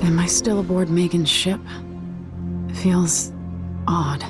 Am I still aboard Megan's ship? Feels odd.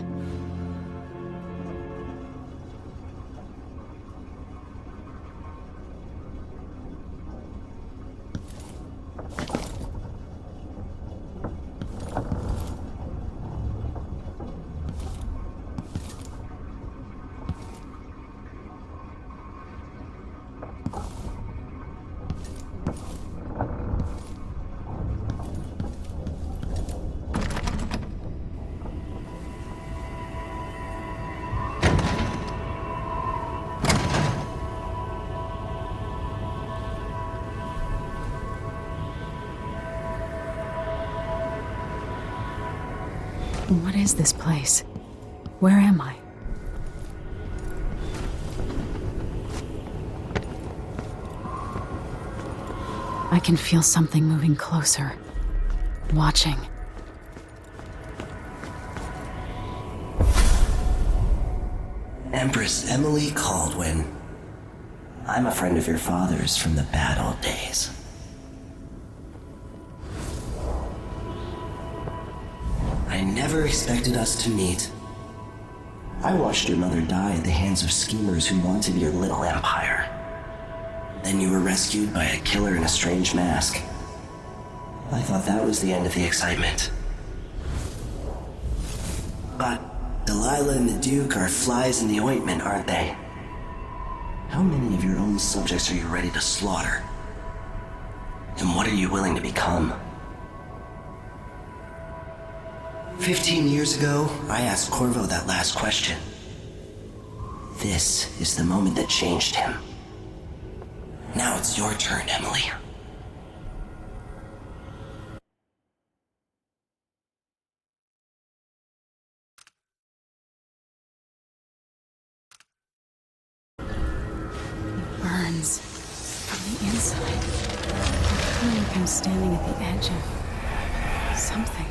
What is this place? Where am I? I can feel something moving closer. Watching. Empress Emily Kaldwin. I'm a friend of your father's from the bad old days. I never expected us to meet. I watched your mother die at the hands of schemers who wanted your little empire. Then you were rescued by a killer in a strange mask. I thought that was the end of the excitement. But Delilah and the Duke are flies in the ointment, aren't they? How many of your own subjects are you ready to slaughter? And what are you willing to become? 15 years ago, I asked Corvo that last question. This is the moment that changed him. Now it's your turn, Emily. It burns from the inside. I feel like I'm standing at the edge of something.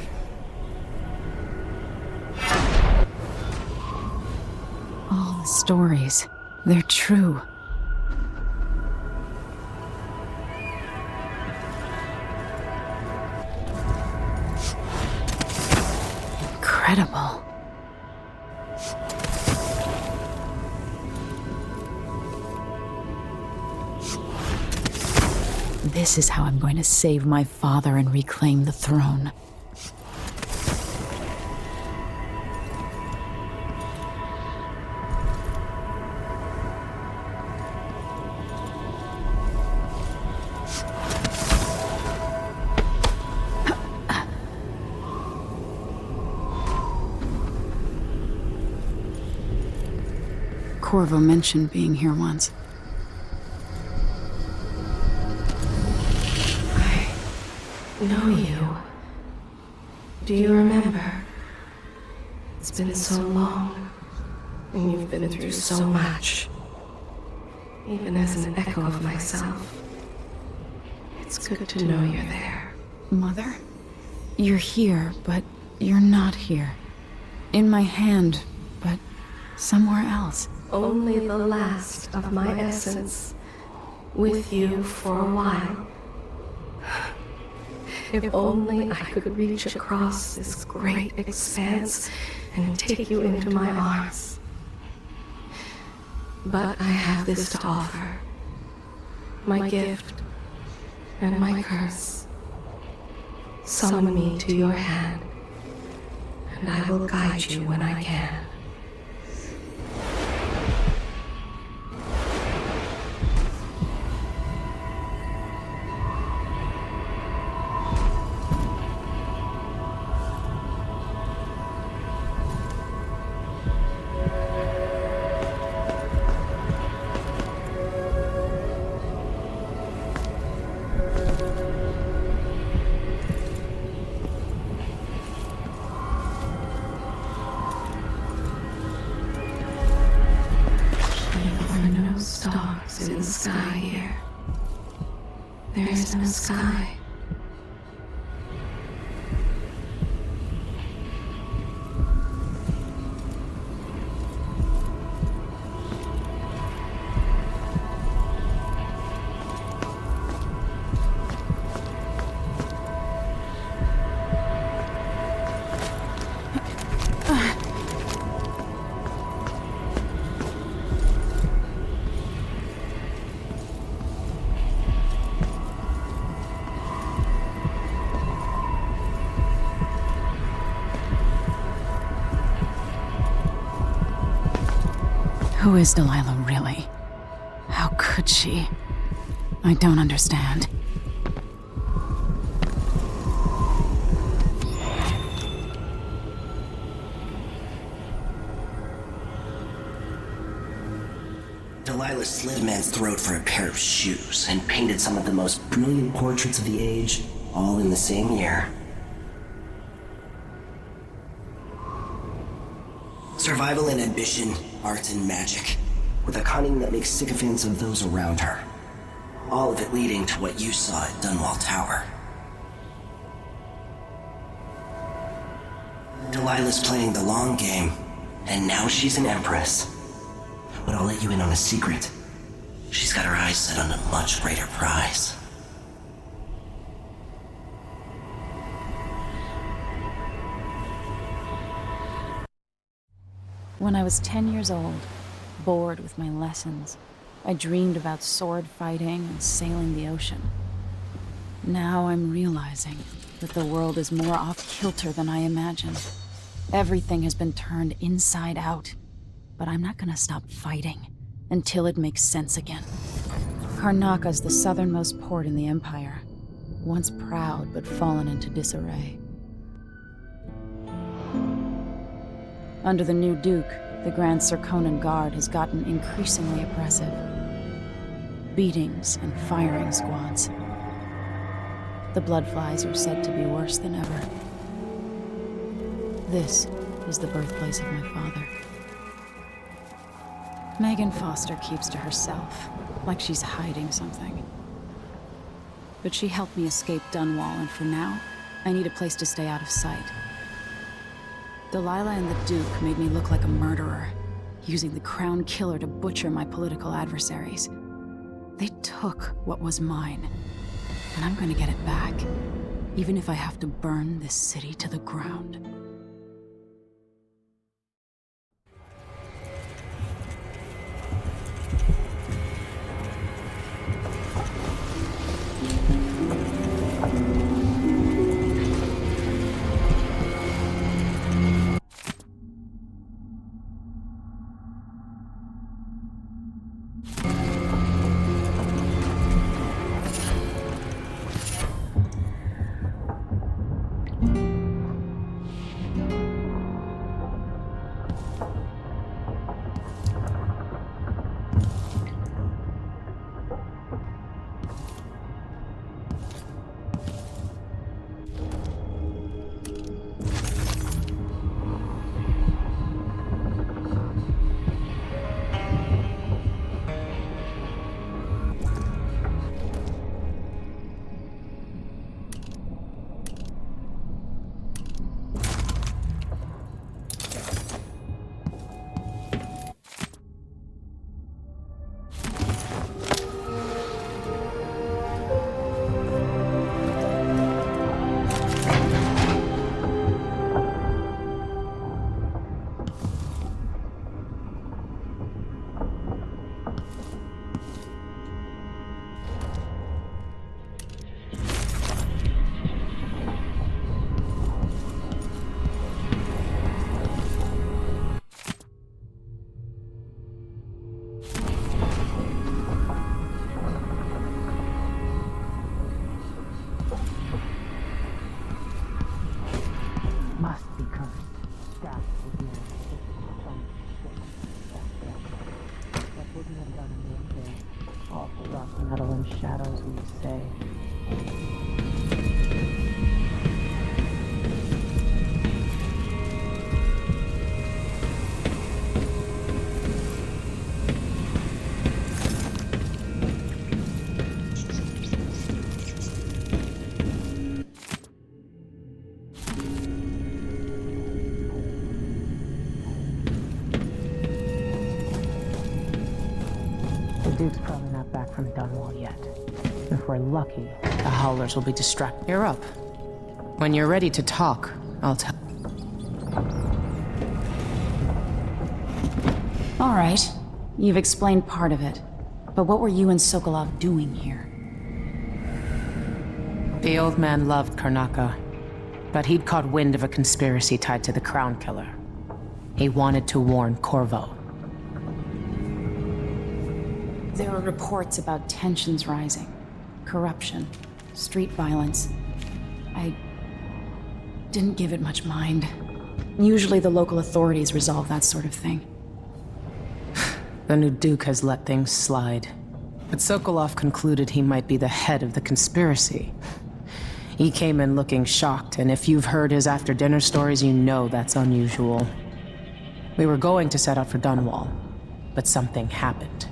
All the stories, they're true. Incredible. This is how I'm going to save my father and reclaim the throne. Corvo mentioned being here once. I know you. Do you remember? It's been so long, and you've been through so much. Even as an echo of myself, it's good to know you're there. Mother? You're here, but you're not here. In my hand, but somewhere else. Only the last of my essence, with you for a while. If only I could reach across this great expanse and take you into my arms. But I have this to offer. My gift and my curse. Summon me to your hand, and I will guide you when I can. Stars in the sky here. There is no sky. Who is Delilah really? How could she? I don't understand. Delilah slit a man's throat for a pair of shoes and painted some of the most brilliant portraits of the age, all in the same year. Survival and ambition, art and magic, with a cunning that makes sycophants of those around her. All of it leading to what you saw at Dunwall Tower. Delilah's playing the long game, and now she's an empress. But I'll let you in on a secret. She's got her eyes set on a much greater prize. When I was 10 years old, bored with my lessons, I dreamed about sword fighting and sailing the ocean. Now I'm realizing that the world is more off-kilter than I imagined. Everything has been turned inside out, but I'm not gonna stop fighting until it makes sense again. Karnaka's the southernmost port in the Empire, once proud but fallen into disarray. Under the new Duke, the Grand Serkonan Guard has gotten increasingly oppressive. Beatings and firing squads. The Bloodflies are said to be worse than ever. This is the birthplace of my father. Megan Foster keeps to herself, like she's hiding something. But she helped me escape Dunwall, and for now, I need a place to stay out of sight. Delilah and the Duke made me look like a murderer, using the Crown Killer to butcher my political adversaries. They took what was mine, and I'm gonna get it back, even if I have to burn this city to the ground. Shadows, we say. The Duke's probably not back from Dunwall yet. If we're lucky, the Howlers will be distracted. You're up. When you're ready to talk, I'll tell. All right, you've explained part of it. But what were you and Sokolov doing here? The old man loved Karnaka, but he'd caught wind of a conspiracy tied to the Crown Killer. He wanted to warn Corvo. There are reports about tensions rising, corruption, street violence. I didn't give it much mind. Usually the local authorities resolve that sort of thing. The new Duke has let things slide. But Sokolov concluded he might be the head of the conspiracy. He came in looking shocked, and if you've heard his after-dinner stories, you know that's unusual. We were going to set out for Dunwall, but something happened.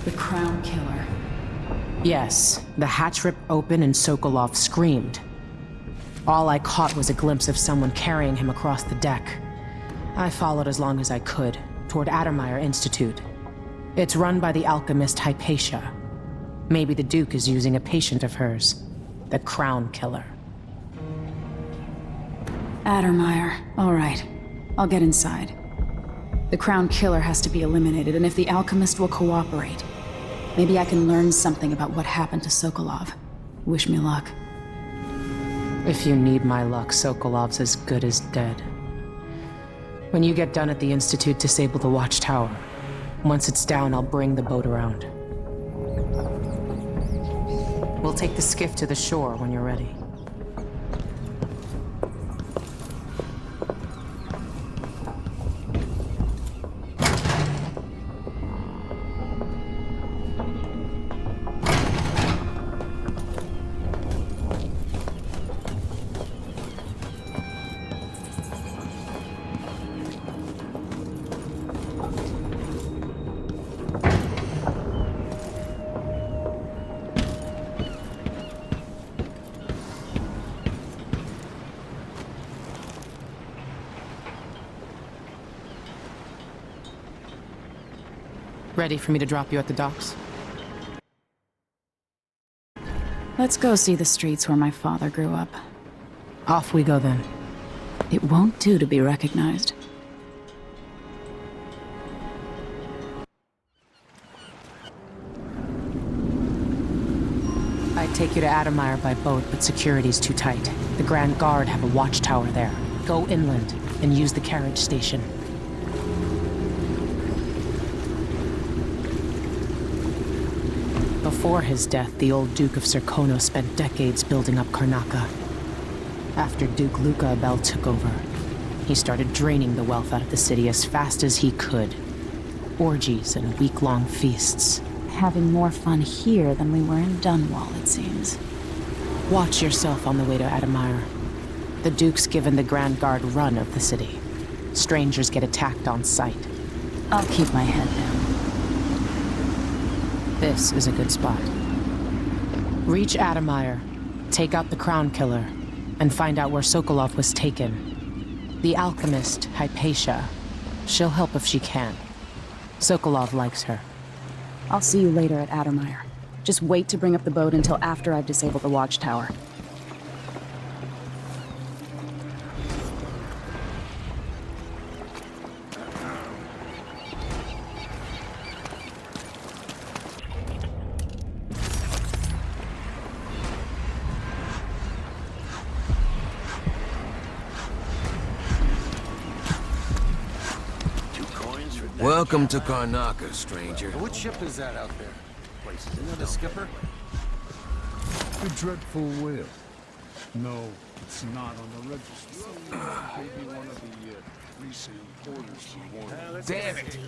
The Crown Killer. Yes, the hatch ripped open and Sokolov screamed. All I caught was a glimpse of someone carrying him across the deck. I followed as long as I could, toward Addermeyer Institute. It's run by the alchemist Hypatia. Maybe the Duke is using a patient of hers, the Crown Killer. Addermeyer. All right. I'll get inside. The Crown Killer has to be eliminated, and if the alchemist will cooperate, maybe I can learn something about what happened to Sokolov. Wish me luck. If you need my luck, Sokolov's as good as dead. When you get done at the Institute, disable the watchtower. Once it's down, I'll bring the boat around. We'll take the skiff to the shore when you're ready. Ready for me to drop you at the docks? Let's go see the streets where my father grew up. Off we go then. It won't do to be recognized. I'd take you to Addermeyer by boat, but security's too tight. The Grand Guard have a watchtower there. Go inland and use the carriage station. Before his death, the old Duke of Serkono spent decades building up Karnaca. After Duke Luca Abel took over, he started draining the wealth out of the city as fast as he could. Orgies and week-long feasts. Having more fun here than we were in Dunwall, it seems. Watch yourself on the way to Addermeyer. The Duke's given the Grand Guard run of the city. Strangers get attacked on sight. I'll keep my head down. This is a good spot. Reach Addermeyer, take out the Crown Killer, and find out where Sokolov was taken. The alchemist, Hypatia. She'll help if she can. Sokolov likes her. I'll see you later at Addermeyer. Just wait to bring up the boat until after I've disabled the watchtower. Welcome to Karnaca, stranger. What ship is that out there? Isn't it a skipper? The dreadful whale. No, it's not on the register. Maybe one of the recent importers from one. Damn it!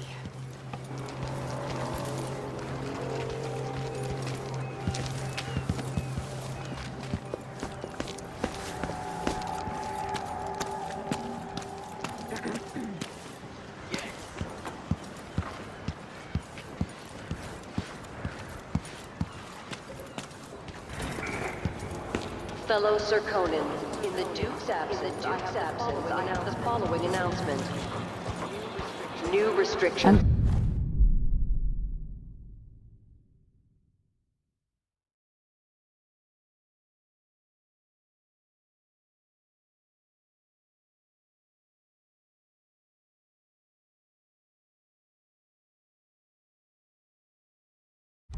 Fellow Serkonans, in the Duke's absence, I have the following announcement. New restrictions.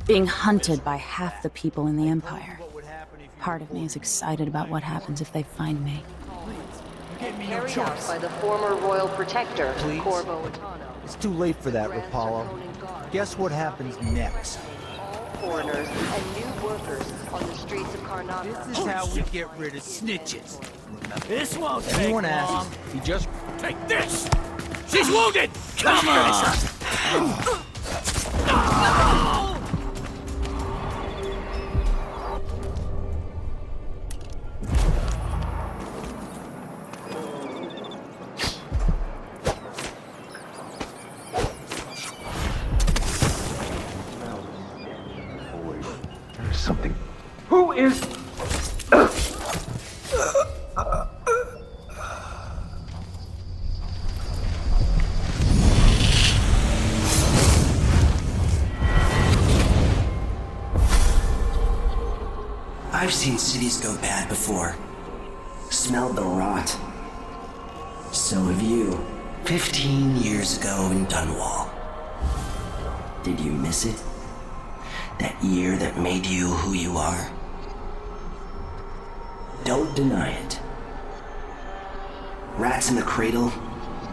Being hunted by half the people in the Empire. Part of me is excited about what happens if they find me. Carried out by the former Royal Protector, Corvo Attano. It's too late for that, Rapallo. Guess what happens next? Foreigners and new workers on the streets of Karnaca. This is how we get rid of snitches. This won't take Anyone long. asks, he just Take this! She's wounded! Come on! There's something. Who is? I've seen cities go bad before. Smelled the rot. So have you. 15 years ago in Dunwall. Did you miss it? That year that made you who you are? Don't deny it. Rats in the cradle,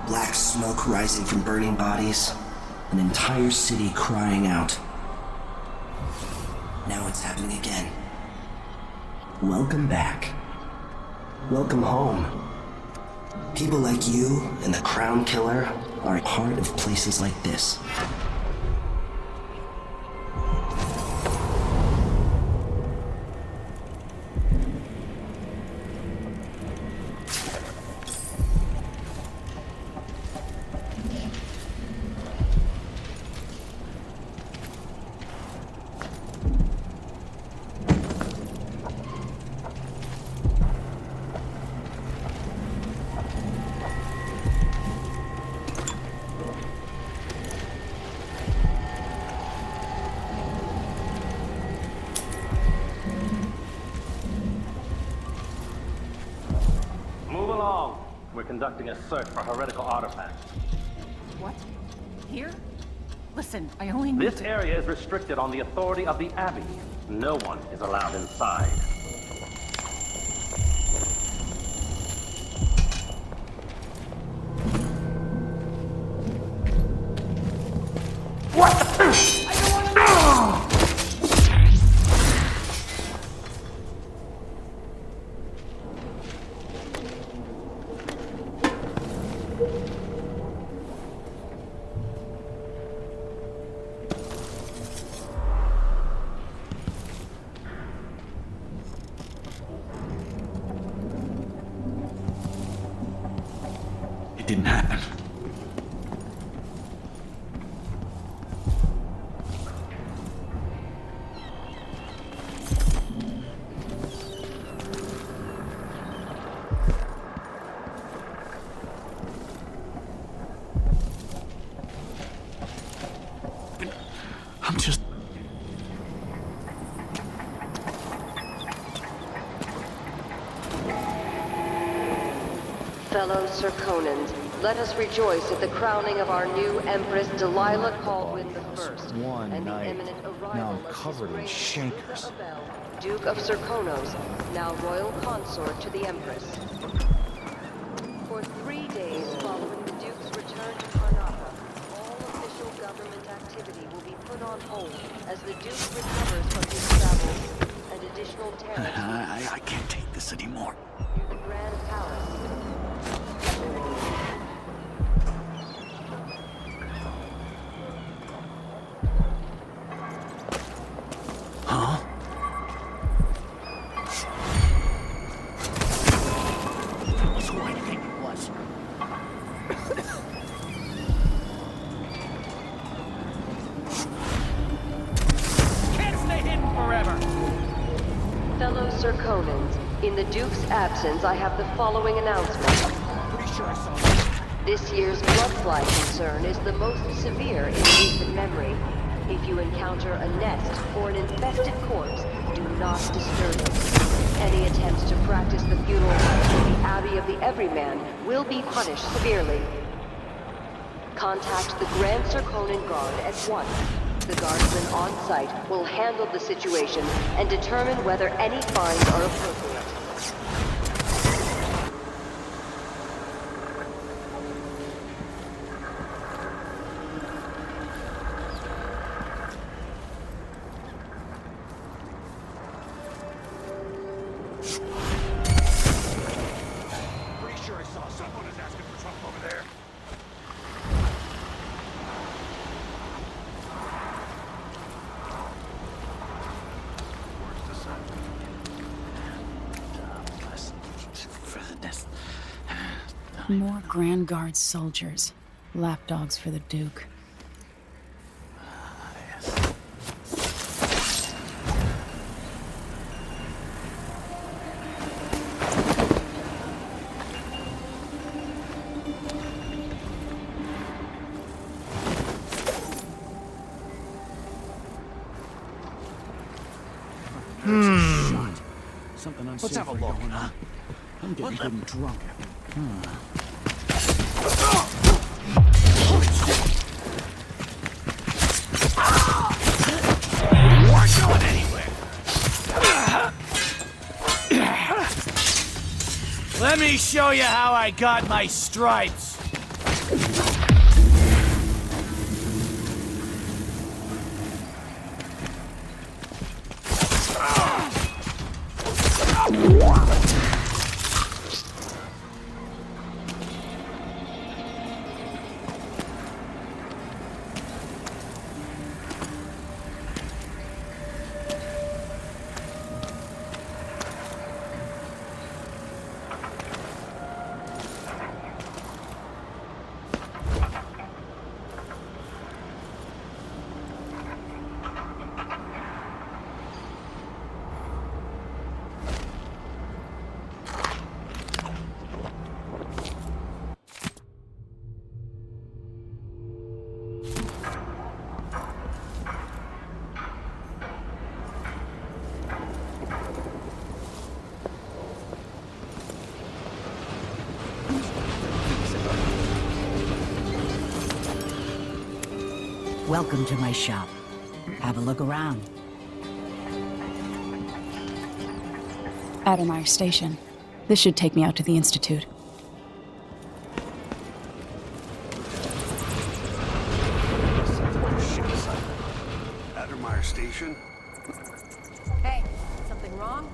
black smoke rising from burning bodies, an entire city crying out. Now it's happening again. Welcome back. Welcome home. People like you and the Crown Killer are a part of places like this. We're conducting a search for heretical artifacts. What? Here? Listen, I only need This area is restricted on the authority of the Abbey. No one is allowed inside. What? I don't want to know! It didn't happen. I'm just... Fellow Serkonans, let us rejoice at the crowning of our new Empress Delilah Kaldwin I, one and the night. imminent arrival Now I'm of covered in His shankers. Grace Duke of Serkonos, now royal consort to the Empress. For 3 days following the Duke's return to Karnaca, all official government activity will be put on hold as the Duke recovers from his travels and additional terror I can't take this anymore. near the Grand Palace. Huh? That's who I think it was. Can't stay hidden forever! Fellow Serkonans, in the Duke's absence, I have the following announcement. Pretty sure I saw that. This year's bloodfly concern is the most severe in recent memory. If you encounter a nest or an infested corpse, do not disturb it. Any attempts to practice the funeral rites at the Abbey of the Everyman will be punished severely. Contact the Grand Serkonan Guard at once. The guardsmen on site will handle the situation and determine whether any fines are appropriate. More Grand Guard soldiers. Lapdogs for the Duke. Something unsafe. Let's have a look, going huh? on. I'm getting good and drunk. We're going anywhere. Let me show you how I got my stripes. Welcome to my shop. Have a look around. Addermeyer Station. This should take me out to the Institute. Addermeyer Station? Hey, something wrong?